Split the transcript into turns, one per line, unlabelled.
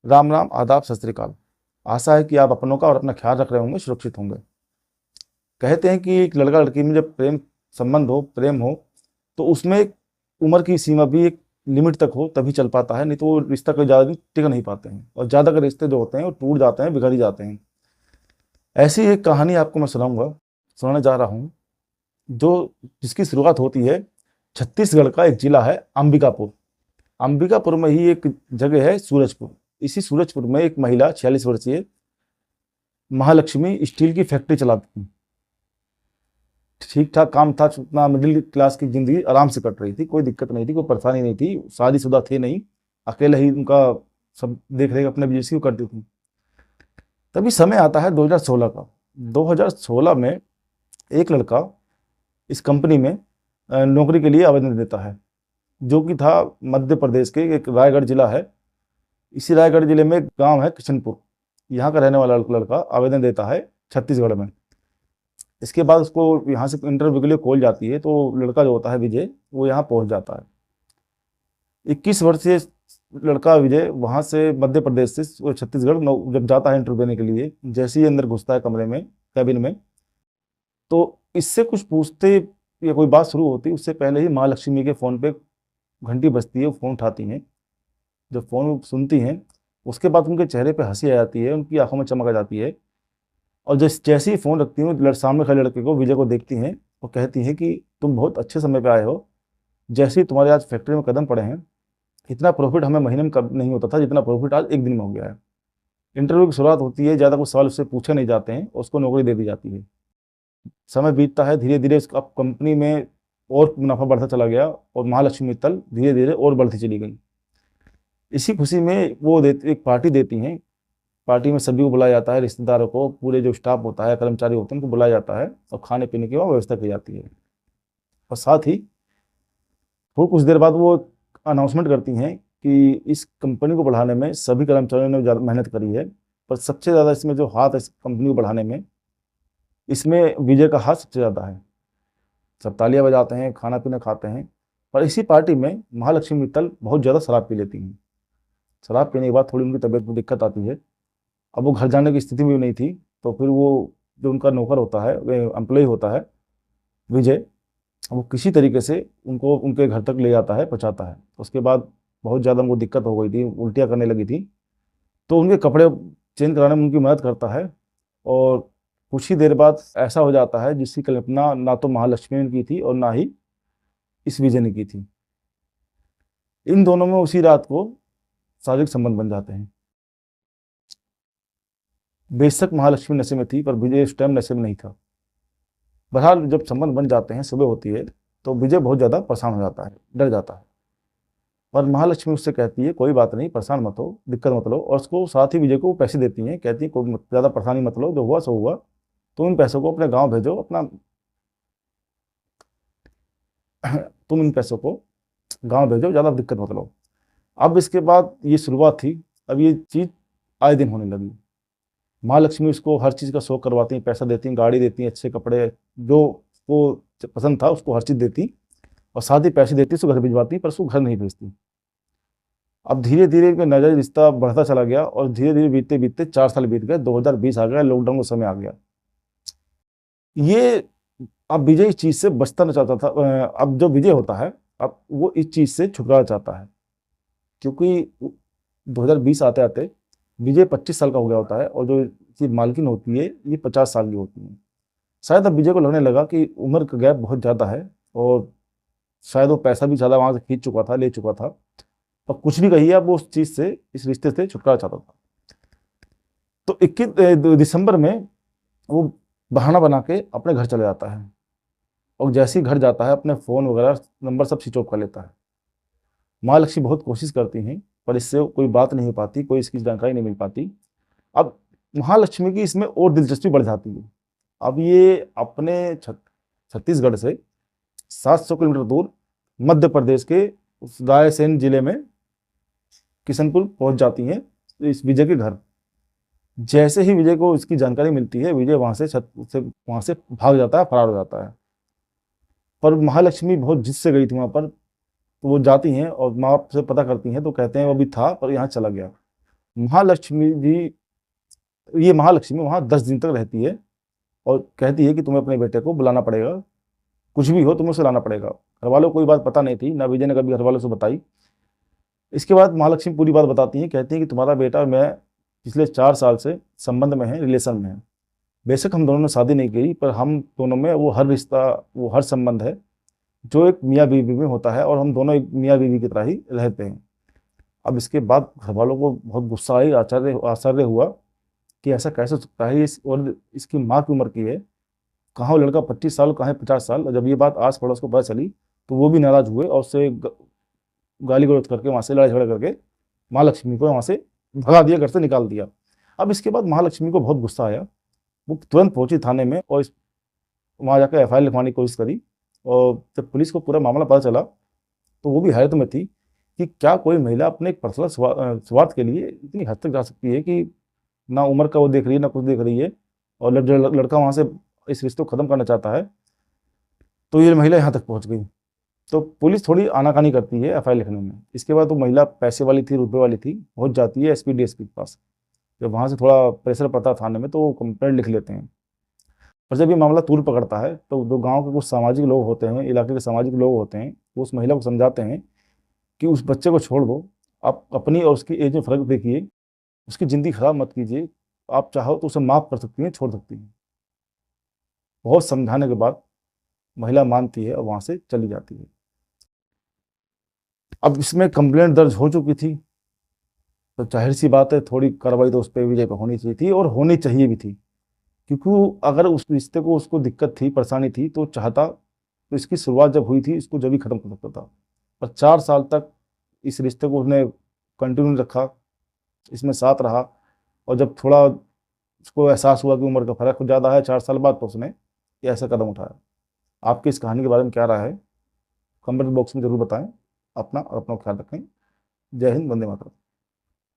राम राम, आदाब, सत श्री अकाल। आशा है कि आप अपनों का और अपना ख्याल रख रहे होंगे, सुरक्षित होंगे। कहते हैं कि एक लड़का लड़की में जब प्रेम संबंध हो, प्रेम हो, तो उसमें एक उम्र की सीमा भी एक लिमिट तक हो तभी चल पाता है, नहीं तो वो रिश्ता कोई ज़्यादा दिन टिक नहीं पाते हैं और ज़्यादा के रिश्ते जो होते हैं वो टूट जाते हैं, बिगड़ ही जाते हैं। ऐसी एक कहानी आपको मैं सुनाने जा रहा हूँ, जो जिसकी शुरुआत होती है छत्तीसगढ़ का एक जिला है अंबिकापुर। अंबिकापुर में ही एक जगह है सूरजपुर। इसी सूरजपुर में एक महिला 46 वर्षीय महालक्ष्मी स्टील की फैक्ट्री चलाती थी। ठीक ठाक काम था, अपना मिडिल क्लास की जिंदगी आराम से कट रही थी, कोई दिक्कत नहीं थी, कोई परेशानी नहीं थी, शादीशुदा थे नहीं, अकेले ही उनका सब देख रेख अपने बिजनेस की करती थी। तभी समय आता है 2016 का। 2016 में एक लड़का इस कंपनी में नौकरी के लिए आवेदन देता है, जो कि था मध्य प्रदेश के एक रायगढ़ जिला है। इसी रायगढ़ जिले में एक गांव है किशनपुर, यहाँ का रहने वाला लड़का आवेदन देता है छत्तीसगढ़ में। इसके बाद उसको यहाँ से इंटरव्यू के लिए कॉल जाती है, तो लड़का जो होता है विजय, वो यहाँ पहुँच जाता है। 21 वर्षीय लड़का विजय वहाँ से मध्य प्रदेश से वो छत्तीसगढ़ जब जाता है इंटरव्यू देने के लिए, जैसे ही अंदर घुसता है कमरे में, कैबिन में, तो इससे कुछ पूछते या कोई बात शुरू होती उससे पहले ही महालक्ष्मी के फ़ोन पे घंटी बजती है, वो फ़ोन उठाती हैं। जब फ़ोन सुनती हैं, उसके बाद उनके चेहरे पे हंसी आ जाती है, उनकी आंखों में चमक आ जाती है। और जैसे ही फ़ोन रखती हूँ, सामने खड़े लड़के को, विजय को देखती हैं और कहती हैं कि तुम बहुत अच्छे समय पे आए हो। जैसे ही तुम्हारे आज फैक्ट्री में कदम पड़े हैं, इतना प्रॉफिट हमें महीने में कब नहीं होता था जितना प्रॉफिट आज एक दिन में हो गया है। इंटरव्यू की शुरुआत होती है, ज़्यादा कुछ सवाल उससे पूछे नहीं जाते हैं, उसको नौकरी दे दी जाती है। समय बीतता है, धीरे धीरे अब कंपनी में और मुनाफा बढ़ता चला गया और महालक्ष्मी मित्तल धीरे धीरे और बढ़ती चली गई। इसी खुशी में वो एक पार्टी देती हैं। पार्टी में सभी को बुलाया जाता है, रिश्तेदारों को, पूरे जो स्टाफ होता है, कर्मचारी होते हैं, उनको बुलाया जाता है और खाने पीने की वहाँ व्यवस्था की जाती है। और साथ ही वो कुछ देर बाद वो अनाउंसमेंट करती हैं कि इस कंपनी को बढ़ाने में सभी कर्मचारियों ने ज़्यादा मेहनत करी है, पर सबसे ज़्यादा इसमें जो हाथ है इस कंपनी को बढ़ाने में, इसमें विजय का हाथ सबसे ज़्यादा है। सब तालियां बजाते हैं, खाना पीना खाते हैं। पर इसी पार्टी में महालक्ष्मी मित्तल बहुत ज़्यादा शराब पी लेती हैं। शराब पीने के बाद थोड़ी उनकी तबीयत में दिक्कत आती है। अब वो घर जाने की स्थिति में नहीं थी, तो फिर वो जो उनका नौकर होता है, एम्प्लॉय होता है विजय, वो किसी तरीके से उनको उनके घर तक ले जाता है, पहुँचाता है। उसके बाद बहुत ज़्यादा उनको दिक्कत हो गई थी, उल्टियाँ करने लगी थी, तो उनके कपड़े चेंज कराने में उनकी मदद करता है। और कुछ ही देर बाद ऐसा हो जाता है जिसकी कल्पना ना तो महालक्ष्मी ने की थी और ना ही इस विजय ने की थी। इन दोनों में उसी रात को शारीरिक संबंध बन जाते हैं। बेशक महालक्ष्मी नशे में थी, पर विजय उस टाइम नशे में नहीं था। बहरहाल जब संबंध बन जाते हैं, सुबह होती है, तो विजय बहुत ज़्यादा परेशान हो जाता है, डर जाता है। पर महालक्ष्मी उससे कहती है कोई बात नहीं, परेशान मत हो, दिक्कत मत लो, और उसको साथ ही विजय को पैसे देती हैं। कहती है कोई ज़्यादा परेशानी मत लो, जो हुआ सो हुआ, तुम इन पैसों को अपने गाँव भेजो, अपना तुम इन पैसों को गाँव भेजो, ज़्यादा दिक्कत मत लो। अब इसके बाद ये शुरुआत थी, अब ये चीज़ आए दिन होने लगी। महालक्ष्मी उसको हर चीज़ का शौक करवाती हैं, पैसा देती हैं, गाड़ी देती हैं, अच्छे कपड़े, जो वो पसंद था उसको हर चीज़ देती, और साथ ही पैसे देती, उसको घर भिजवाती, पर उसको घर नहीं भेजती। अब धीरे धीरे इनका नजर रिश्ता बढ़ता चला गया और धीरे धीरे बीतते बीतते 4 साल बीत गए, 2020 आ गया, लॉकडाउन का समय आ गया। ये अब विजय इस चीज़ से बचना चाहता था। अब जो विजय होता है, अब वो इस चीज़ से छुटकारा चाहता है, क्योंकि 2020 आते आते विजय 25 साल का हो गया होता है और जो इसकी मालकिन होती है ये 50 साल की होती है। शायद अब विजय को लगने लगा कि उम्र का गैप बहुत ज़्यादा है और शायद वो पैसा भी ज़्यादा वहाँ से खींच चुका था, ले चुका था। और कुछ भी कहिए, अब वो उस चीज़ से, इस रिश्ते से छुटकारा चाहता था। तो 21 दिसंबर में वो बहाना बना के अपने घर चले जाता है, और जैसे ही घर जाता है अपने फ़ोन वगैरह नंबर सब स्विच ऑफ कर लेता है। महालक्ष्मी बहुत कोशिश करती हैं, पर इससे कोई बात नहीं हो पाती, कोई इसकी जानकारी नहीं मिल पाती। अब महालक्ष्मी की इसमें और दिलचस्पी बढ़ जाती है। अब ये अपने छत्तीसगढ़ से 700 किलोमीटर दूर मध्य प्रदेश के उस रायसेन जिले में किशनपुर पहुंच जाती हैं, इस विजय के घर। जैसे ही विजय को इसकी जानकारी मिलती है, विजय वहां से भाग जाता है, फरार हो जाता है। पर महालक्ष्मी बहुत जिद से गई थी वहां पर, तो वो जाती हैं और माँ बाप से पता करती हैं, तो कहते हैं वो अभी था पर यहाँ चला गया। महालक्ष्मी जी, ये महालक्ष्मी वहाँ 10 दिन तक रहती है और कहती है कि तुम्हें अपने बेटे को बुलाना पड़ेगा, कुछ भी हो तुम्हें उसे लाना पड़ेगा। घर वालों को कोई बात पता नहीं थी, ना विजय ने कभी घर वालों से बताई। इसके बाद महालक्ष्मी पूरी बात बताती हैं, कहती हैं कि तुम्हारा बेटा और मैं पिछले 4 साल से संबंध में है, रिलेशन में है। बेशक हम दोनों ने शादी नहीं की, पर हम दोनों में वो हर रिश्ता, वो हर संबंध है जो एक मियाँ बीवी में होता है, और हम दोनों एक मियाँ बीवी की तरह ही रहते हैं। अब इसके बाद घर वालों को बहुत गुस्सा आई, आश्चर्य आश्चर्य हुआ कि ऐसा कैसे हो सकता है, और इसकी माँ की उम्र की है, कहाँ वो लड़का 25 साल, कहाँ 50 साल। और जब ये बात आस पड़ोस को पता चली तो वो भी नाराज हुए और उससे गाली गलौज करके, वहाँ से लड़ाई झगड़ा करके महालक्ष्मी को वहाँ से भगा दिया, घर से निकाल दिया। अब इसके बाद महालक्ष्मी को बहुत गुस्सा आया, वो तुरंत पहुंची थाने में और वहाँ जाकर एफआईआर लिखवाने की कोशिश करी। और जब पुलिस को पूरा मामला पता चला तो वो भी हैरत में थी कि क्या कोई महिला अपने एक पर्सनल स्वार्थ के लिए इतनी हद तक जा सकती है कि ना उम्र का वो देख रही है, ना कुछ देख रही है, और लड़का वहाँ से इस रिश्ते को खत्म करना चाहता है, तो ये महिला यहाँ तक पहुँच गई। तो पुलिस थोड़ी आनाकानी करती है एफआईआर लिखने में। इसके बाद वो महिला पैसे वाली थी, रुपए वाली थी, पहुँच जाती है एसपी डीएसपी के पास। जब वहाँ से थोड़ा प्रेशर पड़ता है थाने में तो वो कंप्लेंट लिख लेते हैं। और जब ये मामला तूल पकड़ता है तो जो गांव के कुछ सामाजिक लोग होते हैं, इलाके के सामाजिक लोग होते हैं, वो उस महिला को समझाते हैं कि उस बच्चे को छोड़ दो, आप अपनी और उसकी एज में फर्क देखिए, उसकी ज़िंदगी खराब मत कीजिए, आप चाहो तो उसे माफ़ कर सकती हैं, छोड़ सकती हैं। बहुत समझाने के बाद महिला मानती है और वहाँ से चली जाती है। अब इसमें कंप्लेंट दर्ज हो चुकी थी, तो जाहिर सी बात है थोड़ी कार्रवाई तो उस पर विजय पर होनी चाहिए थी, और होनी चाहिए भी थी, क्योंकि अगर उस रिश्ते को उसको दिक्कत थी, परेशानी थी, तो चाहता तो इसकी शुरुआत जब हुई थी इसको जब ही खत्म कर सकता था। पर 4 साल तक इस रिश्ते को उसने कंटिन्यू रखा, इसमें साथ रहा, और जब थोड़ा उसको एहसास हुआ कि उम्र का फर्क ज़्यादा है 4 साल बाद, तो उसने ये ऐसा कदम उठाया। आपकी इस कहानी के बारे में क्या राय है, कमेंट बॉक्स में जरूर बताएं। अपना और अपना ख्याल रखें। जय हिंद, वंदे मातरम।